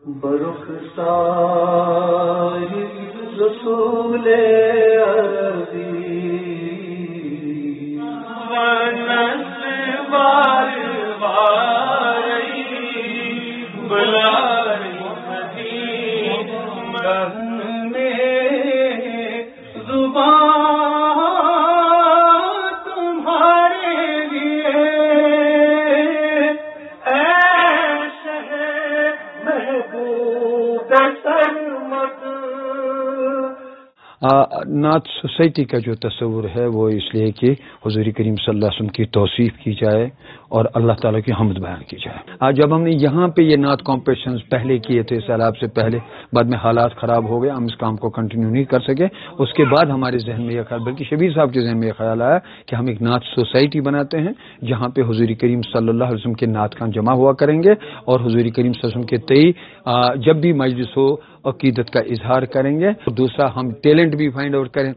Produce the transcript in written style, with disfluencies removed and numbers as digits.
برخسار رسول عربی ونسوار واری بلاری مدین بہنے زبان تمہارے لیے اے شہر محبوب سرمت۔ نعت سوسائٹی کا جو تصور ہے وہ اس لیے کہ حضور کریم صلی اللہ علیہ وسلم کی توصیف کی جائے اور اللہ تعالیٰ کی حمد بیان کی جائے۔ آج جب ہم نے یہاں پہ یہ نعت کمپٹیشنز پہلے کیے تھے سیلاب سے پہلے، بعد میں حالات خراب ہو گئے، ہم اس کام کو کنٹینیو نہیں کر سکے، اس کے بعد ہمارے ذہن میں یہ خیال، بلکہ شبیر صاحب کے ذہن میں یہ خیال آیا کہ ہم ایک نعت سوسائٹی بناتے ہیں جہاں پہ حضور کریم صلی اللہ علیہ وسلم کے نعت خان جمع ہوا کریں گے اور حضور کریم صلی اللہ علیہ وسلم کے تئیں جب بھی مجلس ہو عقیدت کا اظہار کریں گے۔ اور دوسرا ہم ٹیلنٹ بھی فائنڈ آؤٹ کریں